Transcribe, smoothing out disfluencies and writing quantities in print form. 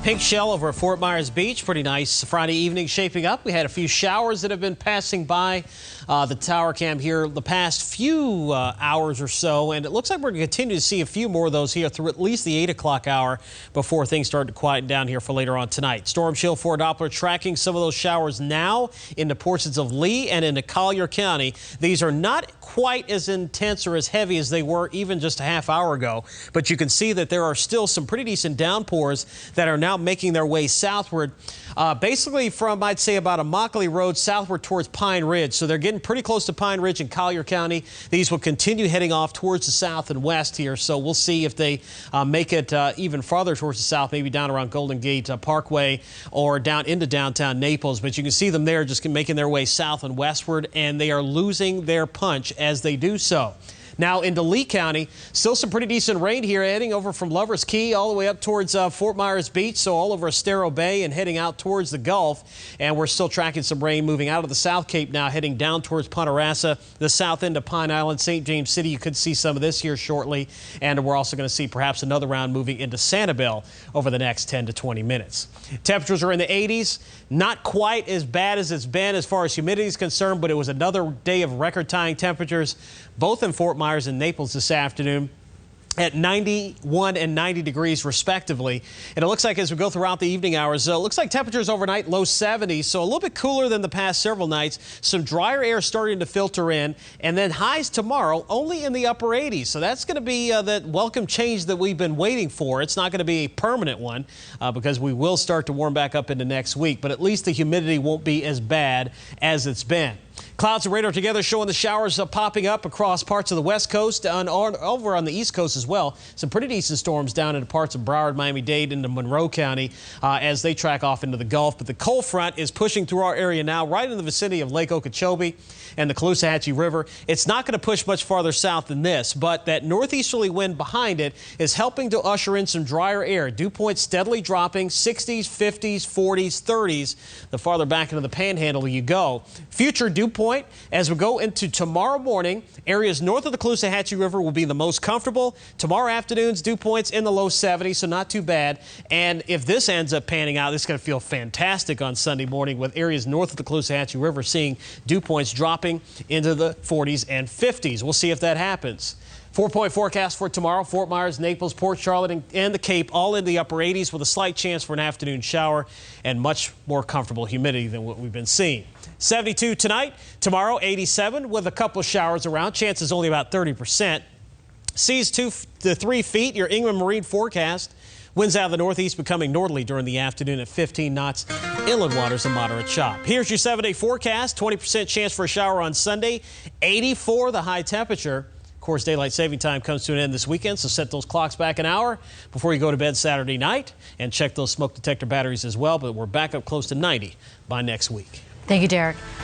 Pink shell over at Fort Myers Beach. Pretty nice Friday evening shaping up. We had a few showers that have been passing by the tower cam here the past few hours or so, and it looks like we're going to continue to see a few more of those here through at least the 8 o'clock hour before things start to quieten down here for later on tonight. Storm Shield 4 Doppler tracking some of those showers now into portions of Lee and into Collier County. These are not quite as intense or as heavy as they were even just a half hour ago, but you can see that there are still some pretty decent downpours that are now making their way southward, basically from, I'd say, about Immokalee Road southward towards Pine Ridge. So they're getting pretty close to Pine Ridge in Collier County. These will continue heading off towards the south and west here. So we'll see if they make it even farther towards the south, maybe down around Golden Gate Parkway or down into downtown Naples. But you can see them there just making their way south and westward, and they are losing their punch as they do so. Now into Lee County, still some pretty decent rain here, heading over from Lover's Key all the way up towards Fort Myers Beach, so all over Estero Bay and heading out towards the Gulf. And we're still tracking some rain moving out of the South Cape now, heading down towards Punta Rassa, the south end of Pine Island, St. James City. You could see some of this here shortly, and we're also going to see perhaps another round moving into Sanibel over the next 10 to 20 minutes. Temperatures are in the 80s, not quite as bad as it's been as far as humidity is concerned, but it was another day of record-tying temperatures, both in Fort Myers and Naples this afternoon, at 91 and 90 degrees respectively. And it looks like as we go throughout the evening hours, it looks like temperatures overnight low 70s, so a little bit cooler than the past several nights. Some drier air starting to filter in, and then highs tomorrow only in the upper 80s. So that's going to be that welcome change that we've been waiting for. It's not going to be a permanent one because we will start to warm back up into next week, but at least the humidity won't be as bad as it's been. Clouds and radar together showing the showers popping up across parts of the west coast and over on the east coast as well. Some pretty decent storms down into parts of Broward, Miami-Dade, into Monroe County as they track off into the Gulf. But the cold front is pushing through our area now, right in the vicinity of Lake Okeechobee and the Caloosahatchee River. It's not going to push much farther south than this, but that northeasterly wind behind it is helping to usher in some drier air. Dew points steadily dropping, 60s, 50s, 40s, 30s, the farther back into the panhandle you go. Future dew point as we go into tomorrow morning, areas north of the Caloosahatchee River will be the most comfortable. Tomorrow afternoon's dew points in the low 70s, so not too bad. And if this ends up panning out, it's going to feel fantastic on Sunday morning with areas north of the Caloosahatchee River seeing dew points dropping into the 40s and 50s. We'll see if that happens. 4-point forecast for tomorrow: Fort Myers, Naples, Port Charlotte, and the Cape all in the upper 80s with a slight chance for an afternoon shower and much more comfortable humidity than what we've been seeing. 72 tonight, tomorrow 87 with a couple of showers around, chances only about 30%. Seas 2 to 3 feet, your Inland Marine forecast. Winds out of the northeast becoming northerly during the afternoon at 15 knots. Inland waters a moderate chop. Here's your 7-day forecast: 20% chance for a shower on Sunday, 84 the high temperature. Of course, daylight saving time comes to an end this weekend, so set those clocks back an hour before you go to bed Saturday night, and check those smoke detector batteries as well. But we're back up close to 90 by next week. Thank you, Derek.